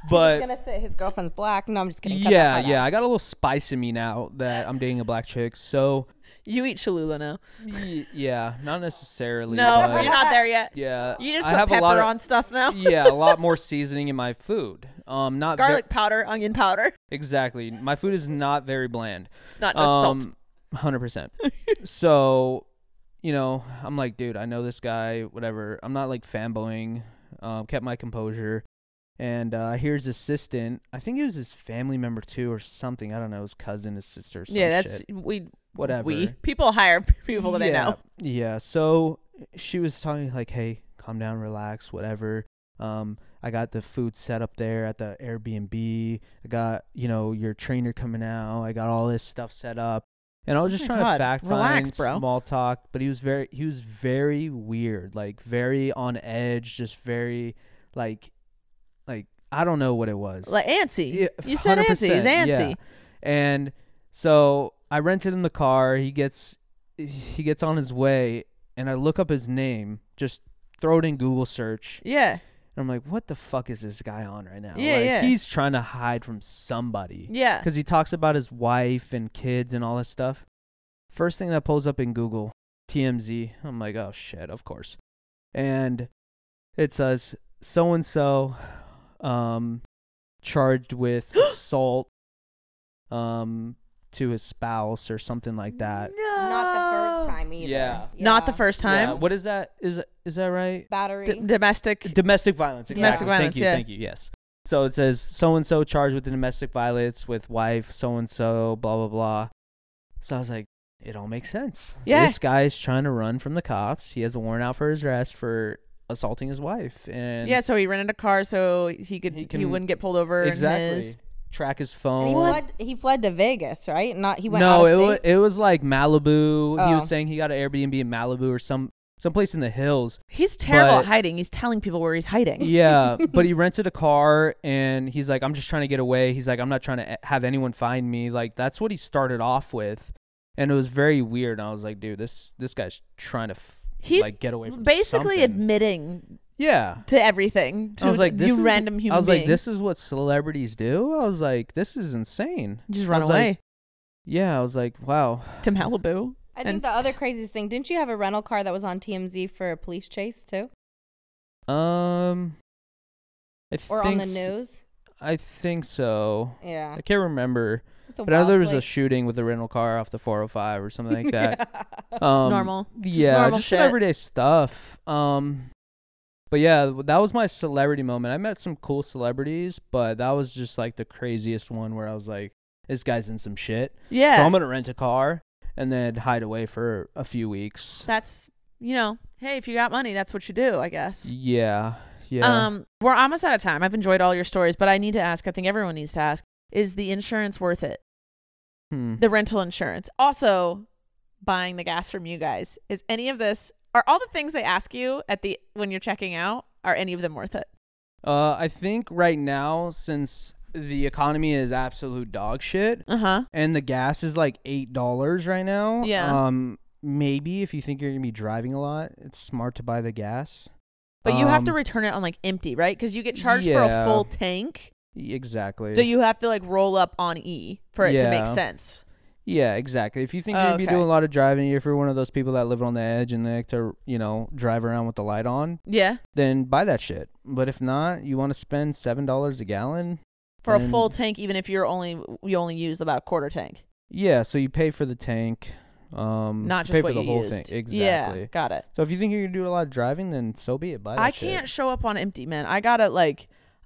But He's gonna say his girlfriend's black. No, I'm just kidding. yeah. I got a little spice in me now that I'm dating a black chick. So You eat Cholula now. yeah, not necessarily. No, but you're not there yet. Yeah, You just I put have pepper a lot of, on stuff now. Yeah, a lot more seasoning in my food. Not Garlic powder, onion powder. exactly. My food is not very bland. It's not just salt. 100%. So, you know, I'm like, dude, I know this guy, whatever. I'm not like fanboying. Kept my composure. And here's his assistant. I think it was his family member too or something. I don't know, his cousin, his sister, some that's shit. Whatever. People hire people that they know. Yeah. So she was talking like, hey, calm down, relax, whatever. I got the food set up there at the Airbnb. I got, your trainer coming out. I got all this stuff set up. And I was just trying to fact find small talk, but he was very weird, like very on edge, just very like I don't know what it was. Like antsy. Yeah, you said antsy. He's antsy. Yeah. And so I rented him the car. He gets on his way, and I look up his name, just throw it in Google search. Yeah. And I'm like, what the fuck is this guy on right now? Yeah, He's trying to hide from somebody. Yeah. Because he talks about his wife and kids and all this stuff. First thing that pulls up in Google, TMZ. I'm like, oh shit, of course. And it says so-and-so charged with assault to his spouse or something like that. No. Not the first time either. Yeah. Not the first time. Yeah. What is that? Is that right? Battery. Domestic Violence. Exactly. Domestic violence, Thank you. Yes. So it says so-and-so charged with domestic violence with wife so-and-so, blah, blah, blah. So I was like, it all makes sense. Yeah. This guy's trying to run from the cops. He has a warrant out for his arrest for assaulting his wife. And yeah, so he rented a car so he wouldn't get pulled over. Exactly. Track his phone. And he fled to Vegas, right? He went No, out of state? it was like Malibu. Oh. He was saying he got an Airbnb in Malibu or someplace in the hills. He's terrible at hiding. He's telling people where he's hiding. Yeah, but he rented a car and he's like, I'm just trying to get away. He's like, I'm not trying to have anyone find me. Like, that's what he started off with. And it was very weird. And I was like, dude, this guy's trying to get away from basically something. admitting to everything. I was like, random human I was being. like, this is what celebrities do? I was like, this is insane. Just run away. I was like, wow. To Malibu. I think the other craziest thing, didn't you have a rental car that was on TMZ for a police chase too? Or on the news? I think so. Yeah. I can't remember. But I know there was a shooting with a rental car off the 405 or something like that. Normal. Yeah, just shit. Everyday stuff. But yeah, that was my celebrity moment. I met some cool celebrities, but that was just like the craziest one where I was like, this guy's in some shit. Yeah. So I'm going to rent a car and then hide away for a few weeks. That's, hey, if you got money, that's what you do, I guess. Yeah. Yeah. We're almost out of time. I've enjoyed all your stories, but I need to ask, I think everyone needs to ask, is the insurance worth it? The rental insurance. Also, buying the gas from you guys. Is any of this, are all the things they ask you when you're checking out, are any of them worth it? I think right now, since the economy is absolute dog shit, and the gas is like $8 right now. Yeah. Maybe if you think you're gonna be driving a lot, it's smart to buy the gas. But you have to return it on like empty, right? Because you get charged for a full tank. Exactly. So you have to like roll up on E for it to make sense. Yeah, exactly. If you think you're going to be doing a lot of driving, if you're one of those people that live on the edge and they like to, drive around with the light on, then buy that shit. But if not, you want to spend $7 a gallon for a full tank, even if you only use about a quarter tank. Yeah, so you pay for the tank. Not just pay what for the you whole used. thing. Exactly. Yeah, got it. So if you think you're going to do a lot of driving, then so be it. Buy that I shit. can't show up on empty, man. I got to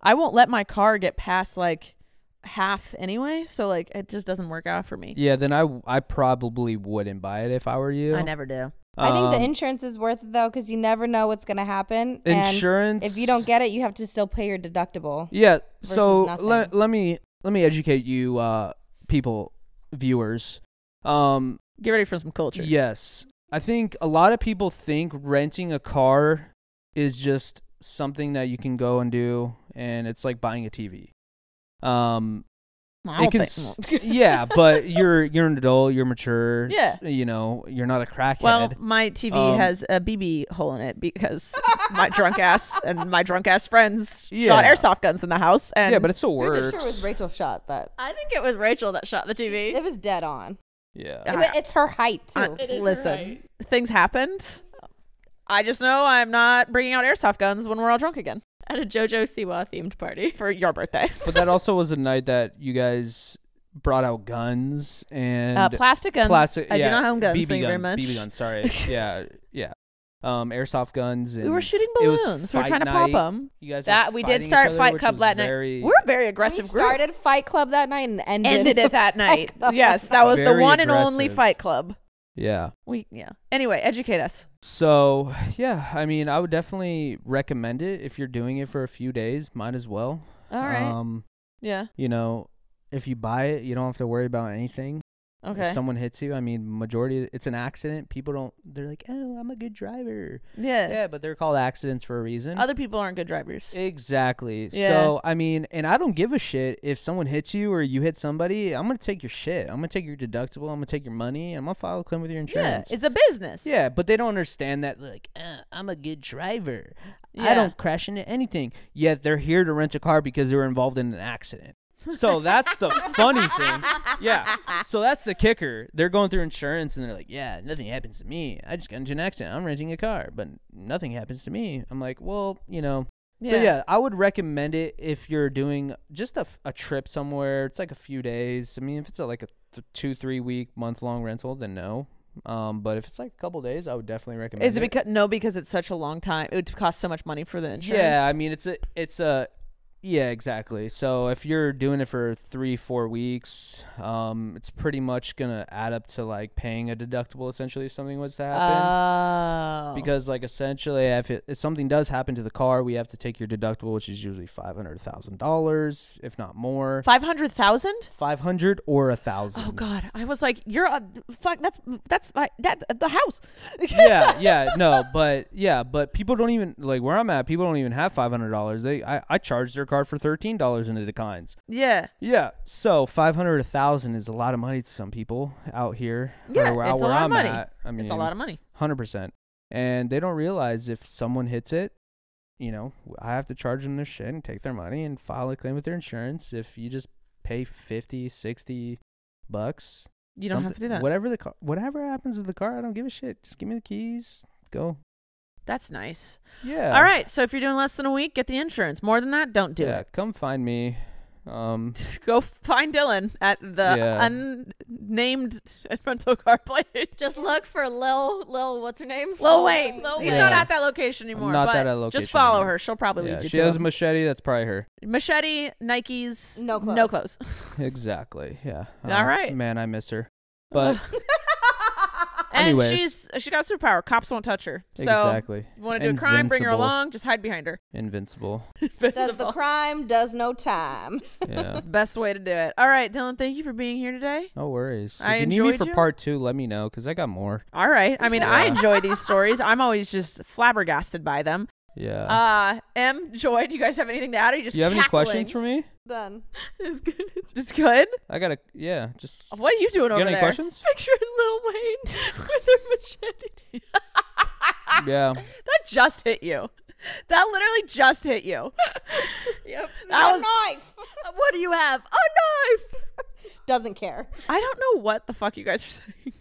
I won't let my car get past like half anyway, so like it just doesn't work out for me. Yeah, then I probably wouldn't buy it if I were you. I never do. I think the insurance is worth it though, because you never know what's gonna happen. Insurance. And if you don't get it, you have to still pay your deductible. Yeah. So let me educate you, people, viewers. Get ready for some culture. Yes, I think a lot of people think renting a car is just something that you can go and do, and it's like buying a TV. Yeah, but you're an adult, you're mature. Yeah. You're not a crackhead. Well, my TV has a BB hole in it because my drunk ass friends shot airsoft guns in the house. And yeah, but it still works. Pretty sure it was Rachel shot that. I think it was Rachel that shot the TV. It was dead on. Yeah. It's her height too. Listen, things happened. I just know I'm not bringing out airsoft guns when we're all drunk again. At a JoJo Siwa themed party for your birthday. But that also was a night that you guys brought out guns and plastic guns. I do not own guns. BB thank you very guns. much. BB guns. Sorry. Yeah. Airsoft guns. And we were shooting balloons. We were trying to pop them. You guys. We did start Fight Club that night. We're a very aggressive group. We started Fight Club that night and ended it that night. Yes, that was the one and only Fight Club. Yeah. Anyway, educate us. So, yeah, I mean, I would definitely recommend it if you're doing it for a few days. Might as well. All right. Yeah. If you buy it, you don't have to worry about anything. Okay. If someone hits you, I mean, it's an accident. People they're like, oh, I'm a good driver. Yeah. Yeah, but they're called accidents for a reason. Other people aren't good drivers. Exactly. Yeah. So, I mean, and I don't give a shit if someone hits you or you hit somebody. I'm going to take your shit. I'm going to take your deductible. I'm going to take your money. I'm going to file a claim with your insurance. Yeah, it's a business. Yeah, but they don't understand that, like, I'm a good driver. Yeah. I don't crash into anything. Yet they're here to rent a car because they were involved in an accident. So that's the funny thing. Yeah. So that's the kicker. They're going through insurance and they're like, yeah, nothing happens to me. I just got into an accident. I'm renting a car, but nothing happens to me. I'm like, well, So yeah, I would recommend it if you're doing just a trip somewhere. It's like a few days. I mean, if it's like a 2-3 week, month-long rental, then no. But if it's like a couple days, I would definitely recommend it. Is it because it's such a long time? It would cost so much money for the insurance. Yeah, I mean, yeah, exactly. So if you're doing it for 3-4 weeks, it's pretty much gonna add up to like paying a deductible essentially if something was to happen. Oh. Because like essentially, if something does happen to the car, we have to take your deductible, which is usually $500,000, if not more. 500,000? 500 or 1,000. Oh God, I was like, you're a fuck. That's like that the house. But people don't even like where I'm at. People don't even have $500. I charge their car for $13 and it declines. Yeah. So 500, 1,000 is a lot of money to some people out here. Yeah, it's a lot of money. I mean, it's a lot of money. 100%. And they don't realize if someone hits it, I have to charge them their shit and take their money and file a claim with their insurance. If you just pay $50, $60, You don't have to do that. Whatever happens to the car, I don't give a shit. Just give me the keys. Go. That's nice. Yeah. All right. So if you're doing less than a week, get the insurance. More than that, don't do it. Come find me. Go find Dylan at the unnamed rental car place. Just look for Lil, what's her name? Lil Wayne. He's not at that location anymore. Not at that location. Just follow her. She'll probably lead you to She has a machete. That's probably her. Machete, Nikes, no clothes. Exactly. Yeah. All right. Man, I miss her. But and anyways, she got a superpower. Cops won't touch her. So exactly. You want to do a crime, bring her along. Just hide behind her. Invincible. Does the crime, does no time. Yeah. Best way to do it. All right, Dylan, thank you for being here today. No worries. If you need me for part 2, let me know, because I got more. All right. I mean, I enjoy these stories. I'm always just flabbergasted by them. Yeah. Joy, do you guys have anything to add? Or you just have any questions for me? Done. It's good. It's good? I gotta, just. What are you doing over there? You got any questions? Picture Lil Wayne with her machete. Yeah. That just hit you. That literally just hit you. Yep. That was a knife. What do you have? A knife. Doesn't care. I don't know what the fuck you guys are saying.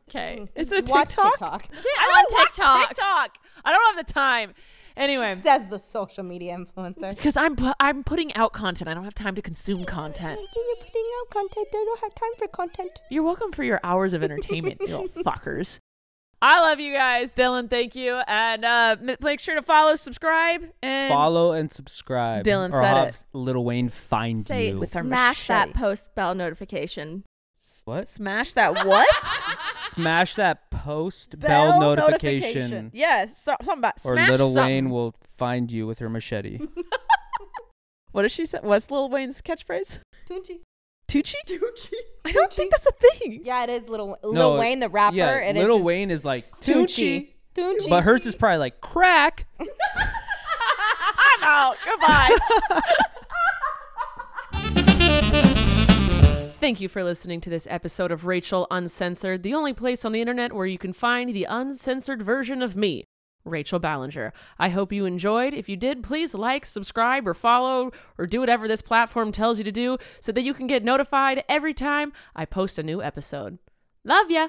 Okay. Is it a Watch TikTok? I don't watch TikTok. I don't have the time. Anyway, says the social media influencer. Because I'm putting out content. I don't have time to consume content. You're putting out content. I don't have time for content. You're welcome for your hours of entertainment, you little fuckers. I love you guys. Dylan, thank you. And make sure to follow, subscribe, and follow and subscribe. Dylan or said have it. Lil Wayne find you. With our smash machete. that post bell notification. What? Smash that what? Smash that post bell notification. Yes, something about or smash Lil something. Wayne will find you with her machete. What does she say? What's Lil Wayne's catchphrase? Tunchi. Tucci? I don't think that's a thing. Yeah, it is Lil Wayne, the rapper. Yeah, Lil Wayne is like Tunchi. But hers is probably like crack. I'm out. Goodbye. Thank you for listening to this episode of Rachel Uncensored, the only place on the internet where you can find the uncensored version of me, Rachel Ballinger. I hope you enjoyed. If you did, please like, subscribe, or follow, or do whatever this platform tells you to do so that you can get notified every time I post a new episode. Love ya!